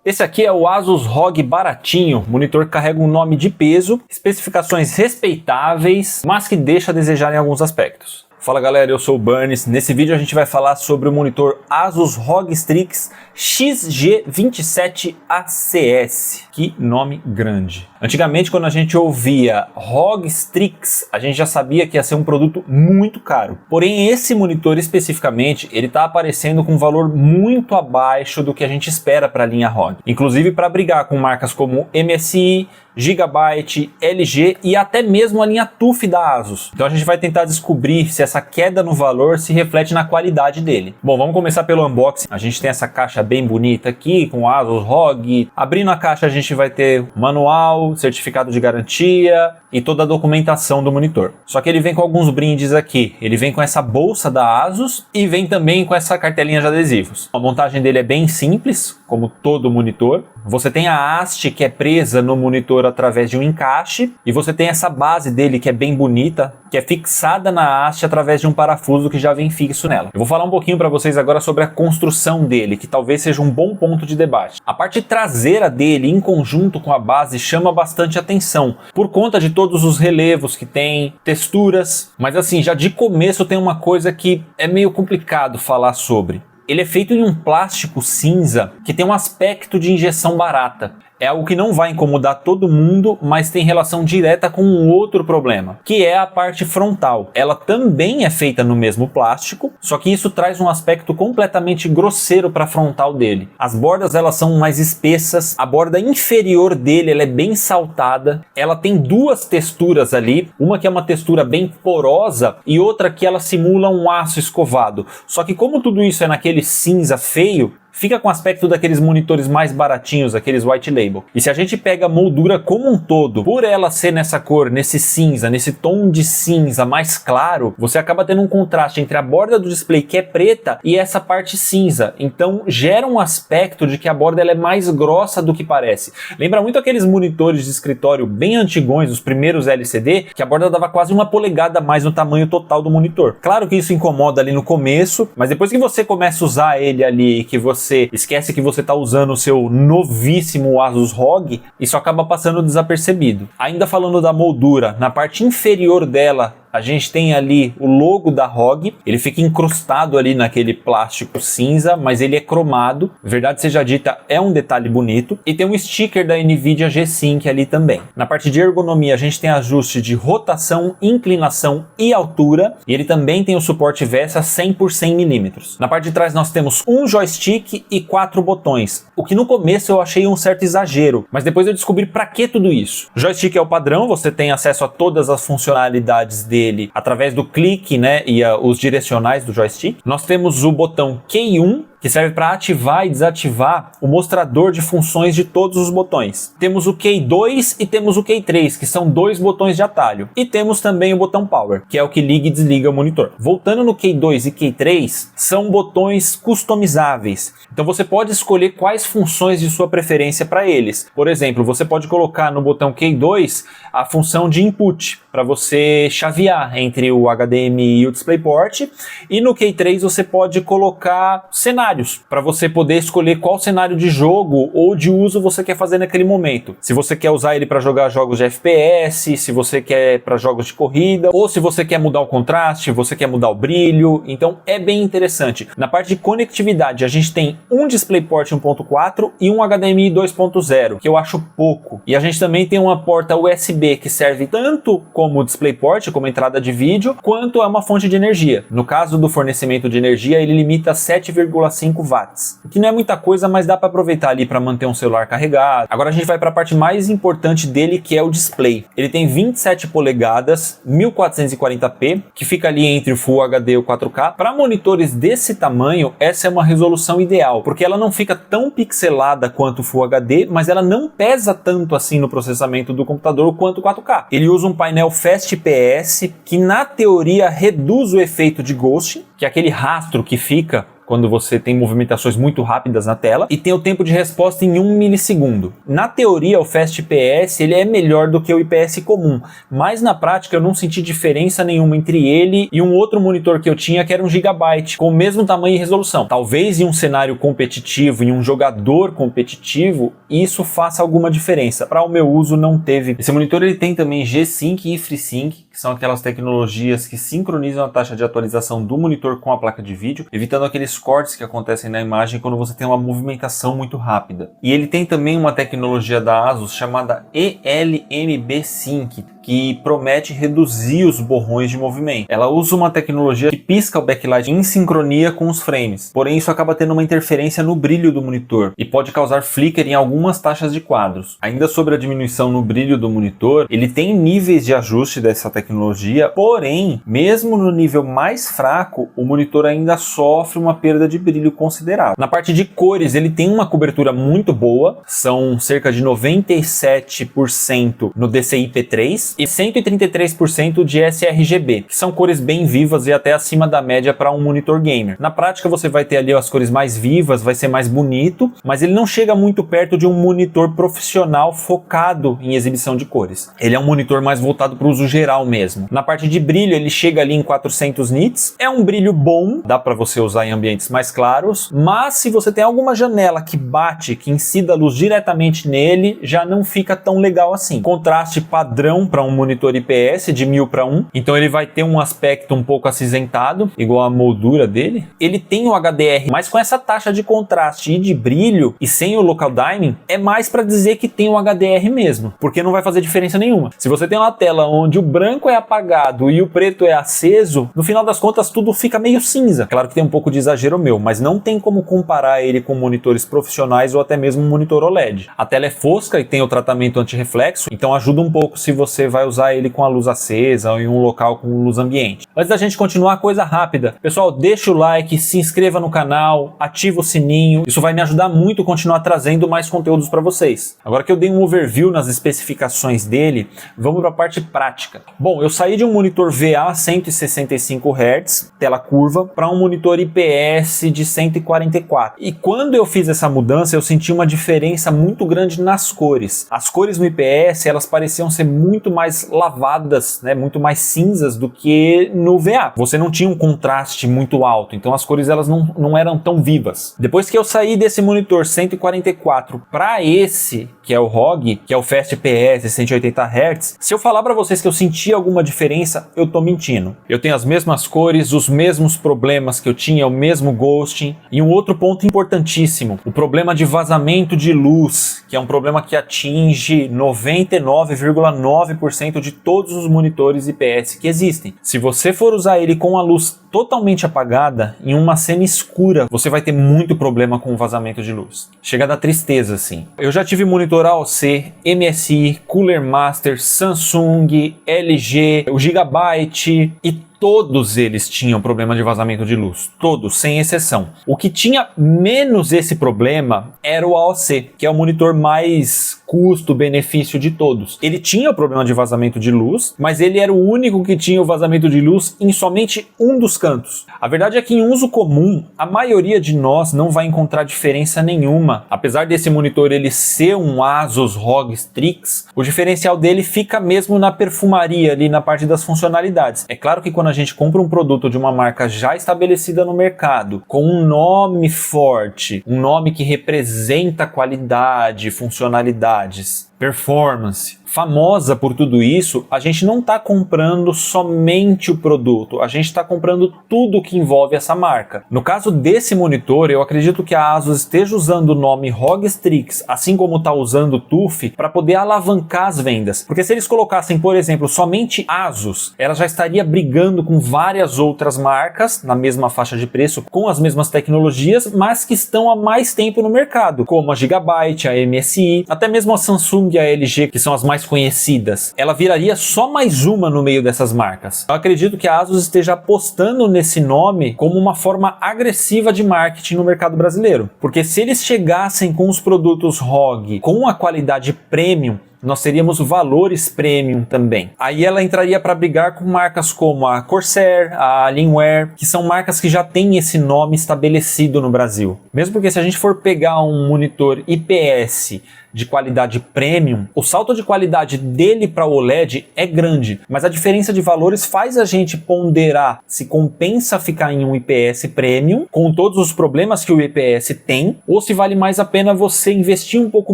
Esse aqui é o Asus ROG baratinho, o monitor que carrega um nome de peso, especificações respeitáveis, mas que deixa a desejar em alguns aspectos. Fala galera, eu sou o Burns. Nesse vídeo a gente vai falar sobre o monitor Asus ROG Strix XG27ACS. Que nome grande. Antigamente, quando a gente ouvia ROG Strix, a gente já sabia que ia ser um produto muito caro. Porém, esse monitor especificamente, ele está aparecendo com um valor muito abaixo do que a gente espera para a linha ROG. Inclusive para brigar com marcas como MSI, Gigabyte, LG e até mesmo a linha TUF da Asus. Então a gente vai tentar descobrir se essa queda no valor se reflete na qualidade dele. Bom, vamos começar pelo unboxing. A gente tem essa caixa bem bonita aqui com Asus ROG. Abrindo a caixa a gente vai ter manual, certificado de garantia e toda a documentação do monitor. Só que ele vem com alguns brindes aqui. Ele vem com essa bolsa da Asus e vem também com essa cartelinha de adesivos. A montagem dele é bem simples, como todo monitor. Você tem a haste que é presa no monitor através de um encaixe e você tem essa base dele que é bem bonita, que é fixada na haste através de um parafuso que já vem fixo nela. Eu vou falar um pouquinho para vocês agora sobre a construção dele, que talvez seja um bom ponto de debate. A parte traseira dele, em conjunto com a base, chama bastante atenção, por conta de todos os relevos que tem, texturas, mas assim, já de começo tem uma coisa que é meio complicado falar sobre. Ele é feito em um plástico cinza que tem um aspecto de injeção barata. É algo que não vai incomodar todo mundo, mas tem relação direta com um outro problema, que é a parte frontal. Ela também é feita no mesmo plástico, só que isso traz um aspecto completamente grosseiro para a frontal dele. As bordas elas são mais espessas, a borda inferior dele ela é bem saltada, ela tem duas texturas ali, uma que é uma textura bem porosa e outra que ela simula um aço escovado. Só que como tudo isso é naquele cinza feio, fica com o aspecto daqueles monitores mais baratinhos, aqueles white label. E se a gente pega a moldura como um todo, por ela ser nessa cor, nesse cinza, nesse tom de cinza mais claro, você acaba tendo um contraste entre a borda do display que é preta e essa parte cinza. Então gera um aspecto de que a borda ela é mais grossa do que parece. Lembra muito aqueles monitores de escritório bem antigões, os primeiros LCD, que a borda dava quase 1 polegada a mais no tamanho total do monitor. Claro que isso incomoda ali no começo, mas depois que você começa a usar ele ali, que você esquece que você está usando o seu novíssimo Asus ROG, isso acaba passando desapercebido. Ainda falando da moldura, na parte inferior dela, a gente tem ali o logo da ROG, ele fica incrustado ali naquele plástico cinza, mas ele é cromado, verdade seja dita, é um detalhe bonito, e tem um sticker da NVIDIA G-Sync ali também. Na parte de ergonomia a gente tem ajuste de rotação, inclinação e altura, e ele também tem o suporte VESA 100 por 100 mm. Na parte de trás nós temos um joystick e 4 botões, o que no começo eu achei um certo exagero, mas depois eu descobri para que tudo isso. O joystick é o padrão, você tem acesso a todas as funcionalidades dele através do clique, né, e os direcionais do joystick. Nós temos o botão Q1, que serve para ativar e desativar o mostrador de funções de todos os botões. Temos o Q2 e temos o Q3, que são 2 botões de atalho. E temos também o botão Power, que é o que liga e desliga o monitor. Voltando no Q2 e Q3, são botões customizáveis. Então você pode escolher quais funções de sua preferência para eles. Por exemplo, você pode colocar no botão Q2 a função de input, para você chavear entre o HDMI e o DisplayPort. E no Q3 você pode colocar cenários, para você poder escolher qual cenário de jogo ou de uso você quer fazer naquele momento. Se você quer usar ele para jogar jogos de FPS, se você quer para jogos de corrida, ou se você quer mudar o contraste, você quer mudar o brilho. Então é bem interessante. Na parte de conectividade a gente tem um DisplayPort 1.4 e um HDMI 2.0, que eu acho pouco. E a gente também tem uma porta USB que serve tanto como DisplayPort, como entrada de vídeo, quanto é uma fonte de energia. No caso do fornecimento de energia, ele limita 7,5 watts, o que não é muita coisa, mas dá para aproveitar ali para manter um celular carregado. Agora a gente vai para a parte mais importante dele, que é o display. Ele tem 27 polegadas, 1440p, que fica ali entre o Full HD e o 4K. Para monitores desse tamanho, essa é uma resolução ideal, porque ela não fica tão pixelada quanto o Full HD, mas ela não pesa tanto assim no processamento do computador quanto o 4K. Ele usa um painel Fast IPS, que na teoria reduz o efeito de ghosting, que é aquele rastro que fica quando você tem movimentações muito rápidas na tela, e tem o tempo de resposta em 1 milissegundo. Na teoria, o Fast IPS ele é melhor do que o IPS comum, mas na prática eu não senti diferença nenhuma entre ele e um outro monitor que eu tinha, que era um Gigabyte, com o mesmo tamanho e resolução. Talvez em um cenário competitivo, em um jogador competitivo, isso faça alguma diferença. Para o meu uso não teve. Esse monitor ele tem também G-Sync e FreeSync, que são aquelas tecnologias que sincronizam a taxa de atualização do monitor com a placa de vídeo, evitando aqueles cortes que acontecem na imagem quando você tem uma movimentação muito rápida. E ele tem também uma tecnologia da ASUS chamada eLMB Sync, que promete reduzir os borrões de movimento. Ela usa uma tecnologia que pisca o backlight em sincronia com os frames, porém isso acaba tendo uma interferência no brilho do monitor e pode causar flicker em algumas taxas de quadros. Ainda sobre a diminuição no brilho do monitor, ele tem níveis de ajuste dessa tecnologia, porém, mesmo no nível mais fraco, o monitor ainda sofre uma perda de brilho considerável. Na parte de cores, ele tem uma cobertura muito boa, são cerca de 97% no DCI-P3, e 133% de sRGB, que são cores bem vivas e até acima da média para um monitor gamer. Na prática você vai ter ali as cores mais vivas, vai ser mais bonito, mas ele não chega muito perto de um monitor profissional focado em exibição de cores. Ele é um monitor mais voltado para o uso geral mesmo. Na parte de brilho ele chega ali em 400 nits, é um brilho bom, dá para você usar em ambientes mais claros, mas se você tem alguma janela que bate, que incida a luz diretamente nele, já não fica tão legal assim. Contraste padrão para um monitor IPS de 1000 para 1, então ele vai ter um aspecto um pouco acinzentado, igual a moldura dele. Ele tem o HDR, mas com essa taxa de contraste e de brilho e sem o local dimming, é mais para dizer que tem o HDR mesmo, porque não vai fazer diferença nenhuma. Se você tem uma tela onde o branco é apagado e o preto é aceso, no final das contas tudo fica meio cinza. Claro que tem um pouco de exagero meu, mas não tem como comparar ele com monitores profissionais ou até mesmo um monitor OLED. A tela é fosca e tem o tratamento anti-reflexo, então ajuda um pouco se você vai usar ele com a luz acesa ou em um local com luz ambiente. Antes da gente continuar, coisa rápida. Pessoal, deixa o like, se inscreva no canal, ativa o sininho. Isso vai me ajudar muito a continuar trazendo mais conteúdos para vocês. Agora que eu dei um overview nas especificações dele, vamos para a parte prática. Bom, eu saí de um monitor VA 165 Hz, tela curva, para um monitor IPS de 144. E quando eu fiz essa mudança, eu senti uma diferença muito grande nas cores. As cores no IPS, elas pareciam ser muito mais lavadas, né, muito mais cinzas do que no VA. Você não tinha um contraste muito alto, então as cores elas não eram tão vivas. Depois que eu saí desse monitor 144 para esse, que é o ROG, que é o Fast IPS 180 Hz, se eu falar para vocês que eu senti alguma diferença, eu tô mentindo. Eu tenho as mesmas cores, os mesmos problemas que eu tinha, o mesmo ghosting. E um outro ponto importantíssimo, o problema de vazamento de luz, que é um problema que atinge 99,9% de todos os monitores IPS que existem. Se você for usar ele com a luz totalmente apagada, em uma cena escura, você vai ter muito problema com o vazamento de luz. Chega a dar tristeza, assim. Eu já tive monitor AOC, MSI, Cooler Master, Samsung, LG, o Gigabyte e todos eles tinham problema de vazamento de luz, todos, sem exceção. O que tinha menos esse problema era o AOC, que é o monitor mais custo-benefício de todos. Ele tinha o problema de vazamento de luz, mas ele era o único que tinha o vazamento de luz em somente um dos cantos. A verdade é que em uso comum, a maioria de nós não vai encontrar diferença nenhuma. Apesar desse monitor ele ser um ASUS ROG Strix, o diferencial dele fica mesmo na perfumaria, ali na parte das funcionalidades. É claro que quando a gente compra um produto de uma marca já estabelecida no mercado, com um nome forte, um nome que representa qualidade, funcionalidades, performance, famosa por tudo isso, a gente não está comprando somente o produto, a gente está comprando tudo que envolve essa marca. No caso desse monitor, eu acredito que a ASUS esteja usando o nome ROG Strix, assim como está usando o TUF, para poder alavancar as vendas. Porque se eles colocassem, por exemplo, somente ASUS, ela já estaria brigando com várias outras marcas na mesma faixa de preço, com as mesmas tecnologias, mas que estão há mais tempo no mercado, como a Gigabyte, a MSI, até mesmo a Samsung e a LG, que são as mais conhecidas. Ela viraria só mais uma no meio dessas marcas. Eu acredito que a ASUS esteja apostando nesse nome como uma forma agressiva de marketing no mercado brasileiro. Porque se eles chegassem com os produtos ROG com a qualidade premium, nós teríamos valores premium também. Aí ela entraria para brigar com marcas como a Corsair, a Alienware, que são marcas que já têm esse nome estabelecido no Brasil. Mesmo porque se a gente for pegar um monitor IPS de qualidade premium, o salto de qualidade dele para o OLED é grande, mas a diferença de valores faz a gente ponderar se compensa ficar em um IPS premium, com todos os problemas que o IPS tem, ou se vale mais a pena você investir um pouco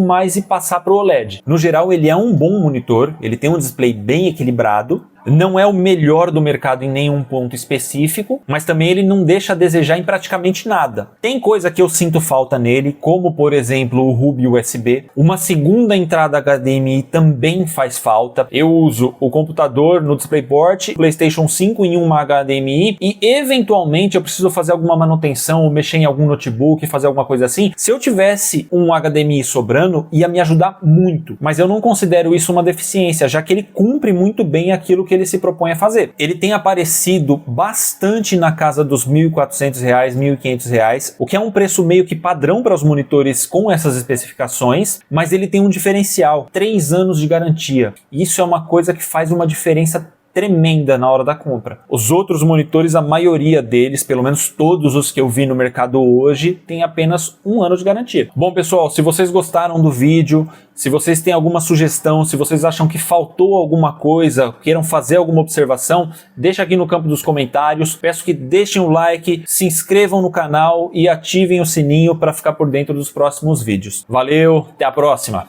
mais e passar para o OLED. No geral, ele é um bom monitor, ele tem um display bem equilibrado, não é o melhor do mercado em nenhum ponto específico, mas também ele não deixa a desejar em praticamente nada. Tem coisa que eu sinto falta nele, como por exemplo o hub USB. Uma segunda entrada HDMI também faz falta. Eu uso o computador no DisplayPort, PlayStation 5 em uma HDMI e eventualmente eu preciso fazer alguma manutenção ou mexer em algum notebook, fazer alguma coisa assim. Se eu tivesse um HDMI sobrando, ia me ajudar muito, mas eu não considero isso uma deficiência, já que ele cumpre muito bem aquilo que ele se propõe a fazer. Ele tem aparecido bastante na casa dos R$ 1.400, R$ 1.500, o que é um preço meio que padrão para os monitores com essas especificações, mas ele tem um diferencial, 3 anos de garantia. Isso é uma coisa que faz uma diferença tremenda na hora da compra. Os outros monitores, a maioria deles, pelo menos todos os que eu vi no mercado hoje, tem apenas 1 ano de garantia. Bom, pessoal, se vocês gostaram do vídeo, se vocês têm alguma sugestão, se vocês acham que faltou alguma coisa, queiram fazer alguma observação, deixa aqui no campo dos comentários. Peço que deixem o like, se inscrevam no canal e ativem o sininho para ficar por dentro dos próximos vídeos. Valeu, até a próxima.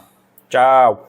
Tchau!